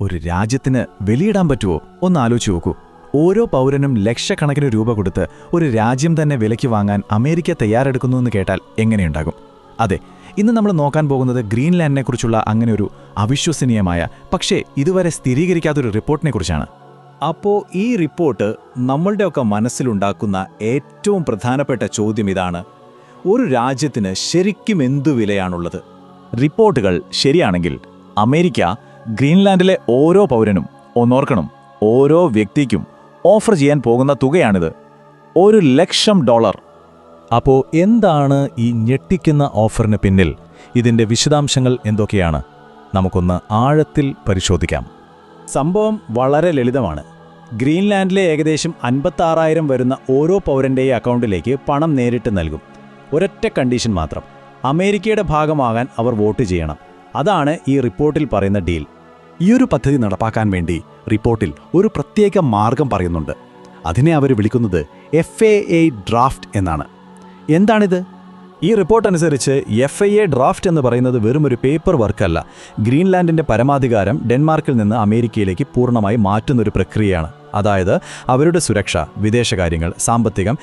ഒരു രാജ്യത്തിന് വിലയിടാൻ പറ്റുമോ? ഒന്ന് ആലോചിച്ച് നോക്കൂ. ഓരോ പൗരനും ലക്ഷക്കണക്കിന് രൂപ കൊടുത്ത് ഒരു രാജ്യം തന്നെ വിലയ്ക്ക് വാങ്ങാൻ അമേരിക്ക തയ്യാറെടുക്കുന്നു എന്ന് കേട്ടാൽ എങ്ങനെയുണ്ടാകും? അതെ, ഇന്ന് നമ്മൾ നോക്കാൻ പോകുന്നത് ഗ്രീൻലാൻഡിനെക്കുറിച്ചുള്ള അങ്ങനെ ഒരു അവിശ്വസനീയമായ പക്ഷേ ഇതുവരെ സ്ഥിരീകരിക്കാത്തൊരു റിപ്പോർട്ടിനെക്കുറിച്ചാണ്. അപ്പോൾ ഈ റിപ്പോർട്ട് നമ്മളുടെയൊക്കെ മനസ്സിലുണ്ടാക്കുന്ന ഏറ്റവും പ്രധാനപ്പെട്ട ചോദ്യം ഇതാണ്: ഒരു രാജ്യത്തിന് ശരിക്കും എന്തു വിലയാണുള്ളത്? റിപ്പോർട്ടുകൾ ശരിയാണെങ്കിൽ അമേരിക്ക ഗ്രീൻലാൻഡിലെ ഓരോ പൗരനും, ഒന്നോർക്കണം, ഓരോ വ്യക്തിക്കും ഓഫർ ചെയ്യാൻ പോകുന്ന തുകയാണിത്. $1,00,000. അപ്പോൾ എന്താണ് ഈ ഞെട്ടിക്കുന്ന ഓഫറിന് പിന്നിൽ? ഇതിന്റെ വിശദാംശങ്ങൾ എന്തൊക്കെയാണ്? നമുക്കൊന്ന് ആഴത്തിൽ പരിശോധിക്കാം. സംഭവം വളരെ ലളിതമാണ്. ഗ്രീൻലാൻഡിലെ ഏകദേശം 56,000 വരുന്ന ഓരോ പൗരൻ്റെയും അക്കൗണ്ടിലേക്ക് പണം നേരിട്ട് നൽകും. ഒരൊറ്റ കണ്ടീഷൻ മാത്രം: അമേരിക്കയുടെ ഭാഗമാകാൻ അവർ വോട്ട് ചെയ്യണം. അതാണ് ഈ റിപ്പോർട്ടിൽ പറയുന്ന ഡീൽ. ഈയൊരു പദ്ധതി നടപ്പാക്കാൻ വേണ്ടി റിപ്പോർട്ടിൽ ഒരു പ്രത്യേക മാർഗം പറയുന്നുണ്ട്. അതിനെ അവർ വിളിക്കുന്നത് FAA ഡ്രാഫ്റ്റ് എന്നാണ്. എന്താണിത്? ഈ റിപ്പോർട്ട് അനുസരിച്ച് FAA ഡ്രാഫ്റ്റ് എന്ന് പറയുന്നത് വെറുമൊരു പേപ്പർ വർക്കല്ല. ഗ്രീൻലാൻഡിന്റെ പരമാധികാരം ഡെൻമാർക്കിൽ നിന്ന് അമേരിക്കയിലേക്ക് പൂർണ്ണമായി മാറ്റുന്നൊരു പ്രക്രിയയാണ്. അതായത് അവരുടെ സുരക്ഷ, വിദേശകാര്യങ്ങൾ, സാമ്പത്തികം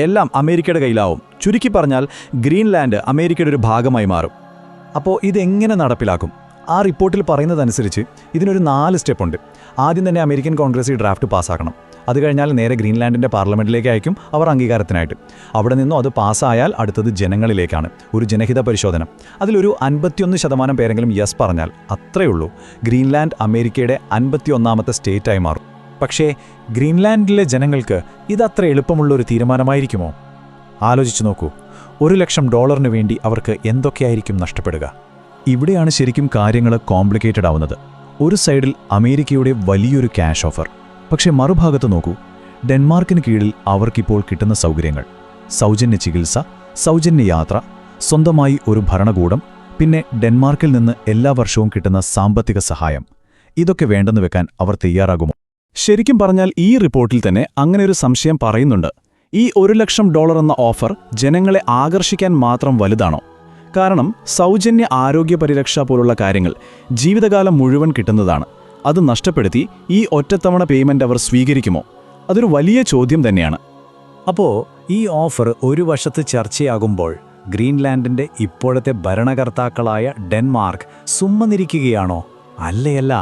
എല്ലാം അമേരിക്കയുടെ കയ്യിലാവും. ചുരുക്കി പറഞ്ഞാൽ ഗ്രീൻലാൻഡ് അമേരിക്കയുടെ ഒരു ഭാഗമായി മാറും. അപ്പോൾ ഇതെങ്ങനെ നടപ്പിലാക്കും? ആ റിപ്പോർട്ടിൽ പറയുന്നതനുസരിച്ച് ഇതിനൊരു 4 സ്റ്റെപ്പുണ്ട്. ആദ്യം തന്നെ അമേരിക്കൻ കോൺഗ്രസ് ഈ ഡ്രാഫ്റ്റ് പാസ്സാക്കണം. അത് കഴിഞ്ഞാൽ നേരെ ഗ്രീൻലാൻഡിൻ്റെ പാർലമെൻറ്റിലേക്ക് അയക്കും, അവർ അംഗീകാരത്തിനായിട്ട്. അവിടെ നിന്നും അത് പാസ്സായാൽ അടുത്തത് ജനങ്ങളിലേക്കാണ്, ഒരു ജനഹിത പരിശോധന. അതിലൊരു 51% പേരെങ്കിലും യെസ് പറഞ്ഞാൽ അത്രയേ ഉള്ളൂ, ഗ്രീൻലാൻഡ് അമേരിക്കയുടെ 51ാമത്തെ സ്റ്റേറ്റായി മാറും. പക്ഷേ ഗ്രീൻലാൻഡിലെ ജനങ്ങൾക്ക് ഇതത്ര എളുപ്പമുള്ളൊരു തീരുമാനമായിരിക്കുമോ? ആലോചിച്ചു നോക്കൂ. $1,00,000 വേണ്ടി അവർക്ക് എന്തൊക്കെയായിരിക്കും നഷ്ടപ്പെടുക? ഇവിടെയാണ് ശരിക്കും കാര്യങ്ങൾ കോംപ്ലിക്കേറ്റഡ് ആവുന്നത്. ഒരു സൈഡിൽ അമേരിക്കയുടെ വലിയൊരു ക്യാഷ് ഓഫർ, പക്ഷേ മറുഭാഗത്ത് നോക്കൂ, ഡെൻമാർക്കിന് കീഴിൽ അവർക്കിപ്പോൾ കിട്ടുന്ന സൗകര്യങ്ങൾ: സൗജന്യ ചികിത്സ, സൗജന്യ യാത്ര, സ്വന്തമായി ഒരു ഭരണകൂടം, പിന്നെ ഡെൻമാർക്കിൽ നിന്ന് എല്ലാ വർഷവും കിട്ടുന്ന സാമ്പത്തിക സഹായം. ഇതൊക്കെ വേണ്ടെന്ന് വെക്കാൻ അവർ തയ്യാറാകുമോ? ശരിക്കും പറഞ്ഞാൽ ഈ റിപ്പോർട്ടിൽ തന്നെ അങ്ങനെ ഒരു സംശയം പറയുന്നുണ്ട്. ഈ $1,00,000 എന്ന ഓഫർ ജനങ്ങളെ ആകർഷിക്കാൻ മാത്രം വലുതാണോ? കാരണം സൗജന്യ ആരോഗ്യ പരിരക്ഷ പോലുള്ള കാര്യങ്ങൾ ജീവിതകാലം മുഴുവൻ കിട്ടുന്നതാണ്. അത് നഷ്ടപ്പെടുത്തി ഈ ഒറ്റത്തവണ പേയ്മെന്റ് അവർ സ്വീകരിക്കുമോ? അതൊരു വലിയ ചോദ്യം തന്നെയാണ്. അപ്പോൾ ഈ ഓഫർ ഒരു വശത്ത് ചർച്ചയാകുമ്പോൾ ഗ്രീൻലാൻഡിൻ്റെ ഇപ്പോഴത്തെ ഭരണകർത്താക്കളായ ഡെൻമാർക്ക് സുമ്മനിരിക്കുകയാണോ? അല്ലയല്ല.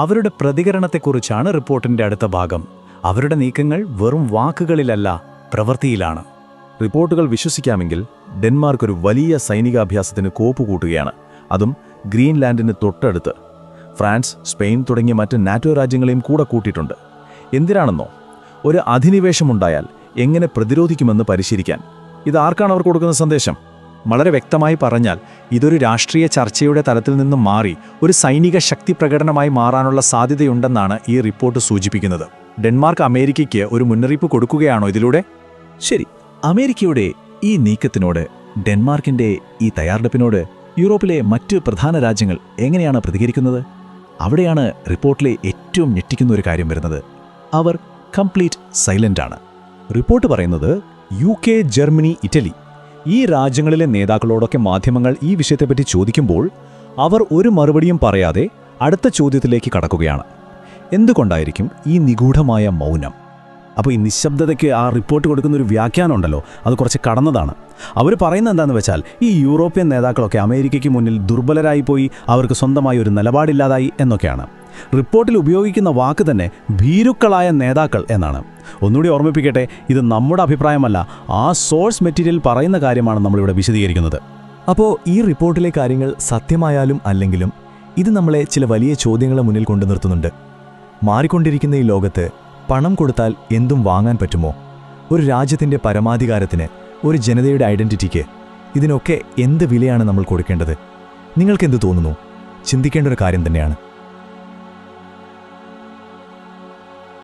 അവരുടെ പ്രതികരണത്തെക്കുറിച്ചാണ് റിപ്പോർട്ടിൻ്റെ അടുത്ത ഭാഗം. അവരുടെ നീക്കങ്ങൾ വെറും വാക്കുകളിലല്ല, പ്രവൃത്തിയിലാണ്. റിപ്പോർട്ടുകൾ വിശ്വസിക്കാമെങ്കിൽ ഡെൻമാർക്ക് ഒരു വലിയ സൈനികാഭ്യാസത്തിന് കോപ്പുകൂട്ടുകയാണ്. അതും ഗ്രീൻലാൻഡിന് തൊട്ടടുത്ത്. ഫ്രാൻസ്, സ്പെയിൻ തുടങ്ങിയ മറ്റ് നാറ്റോ രാജ്യങ്ങളെയും കൂടെ കൂട്ടിയിട്ടുണ്ട്. എന്തിനാണെന്നോ? ഒരു അധിനിവേശമുണ്ടായാൽ എങ്ങനെ പ്രതിരോധിക്കുമെന്ന് പരിശീലിക്കാൻ. ഇതാർക്കാണ് അവർ കൊടുക്കുന്ന സന്ദേശം? വളരെ വ്യക്തമായി പറഞ്ഞാൽ ഇതൊരു രാഷ്ട്രീയ ചർച്ചയുടെ തലത്തിൽ നിന്നും മാറി ഒരു സൈനിക ശക്തി പ്രകടനമായി മാറാനുള്ള സാധ്യതയുണ്ടെന്നാണ് ഈ റിപ്പോർട്ട് സൂചിപ്പിക്കുന്നത്. ഡെൻമാർക്ക് അമേരിക്കയ്ക്ക് ഒരു മുന്നറിയിപ്പ് കൊടുക്കുകയാണോ ഇതിലൂടെ? ശരി, അമേരിക്കയുടെ ഈ നീക്കത്തിനോട്, ഡെൻമാർക്കിൻ്റെ ഈ തയ്യാറെടുപ്പിനോട് യൂറോപ്പിലെ മറ്റ് പ്രധാന രാജ്യങ്ങൾ എങ്ങനെയാണ് പ്രതികരിക്കുന്നത്? അവിടെയാണ് റിപ്പോർട്ടിലെ ഏറ്റവും ഞെട്ടിക്കുന്ന ഒരു കാര്യം വരുന്നത്. അവർ കംപ്ലീറ്റ് സൈലൻ്റാണ്. റിപ്പോർട്ട് പറയുന്നത് UK, ജർമ്മനി, ഇറ്റലി ഈ രാജ്യങ്ങളിലെ നേതാക്കളോടൊക്കെ മാധ്യമങ്ങൾ ഈ വിഷയത്തെപ്പറ്റി ചോദിക്കുമ്പോൾ അവർ ഒരു മറുപടിയും പറയാതെ അടുത്ത ചോദ്യത്തിലേക്ക് കടക്കുകയാണ്. എന്തുകൊണ്ടായിരിക്കും ഈ നിഗൂഢമായ മൗനം? അപ്പോൾ ഈ നിശബ്ദതയ്ക്ക് ആ റിപ്പോർട്ട് കൊടുക്കുന്ന ഒരു വ്യാഖ്യാനം ഉണ്ടല്ലോ, അത് കുറച്ച് കടന്നതാണ്. അവർ പറയുന്നത് എന്താണെന്ന് വെച്ചാൽ, ഈ യൂറോപ്യൻ നേതാക്കളൊക്കെ അമേരിക്കയ്ക്ക് മുന്നിൽ ദുർബലരായി പോയി, അവർക്ക് സ്വന്തമായി ഒരു നിലപാടില്ലാതായി എന്നൊക്കെയാണ്. റിപ്പോർട്ടിൽ ഉപയോഗിക്കുന്ന വാക്ക് തന്നെ ഭീരുക്കളായ നേതാക്കൾ എന്നാണ്. ഒന്നുകൂടി ഓർമ്മിപ്പിക്കട്ടെ, ഇത് നമ്മുടെ അഭിപ്രായമല്ല, ആ സോഴ്സ് മെറ്റീരിയൽ പറയുന്ന കാര്യമാണ് നമ്മളിവിടെ വിശദീകരിക്കുന്നത്. അപ്പോൾ ഈ റിപ്പോർട്ടിലെ കാര്യങ്ങൾ സത്യമായാലും അല്ലെങ്കിലും ഇത് നമ്മളെ ചില വലിയ ചോദ്യങ്ങളെ മുന്നിൽ കൊണ്ടു നിർത്തുന്നുണ്ട്. മാറിക്കൊണ്ടിരിക്കുന്ന ഈ ലോകത്ത് പണം കൊടുത്താൽ എന്തും വാങ്ങാൻ പറ്റുമോ? ഒരു രാജ്യത്തിൻ്റെ പരമാധികാരത്തിന്, ഒരു ജനതയുടെ ഐഡന്റിറ്റിക്ക്, ഇതിനൊക്കെ എന്ത് വിലയാണ് നമ്മൾ കൊടുക്കേണ്ടത്? നിങ്ങൾക്കെന്ത് തോന്നുന്നു? ചിന്തിക്കേണ്ട ഒരു കാര്യം തന്നെയാണ്.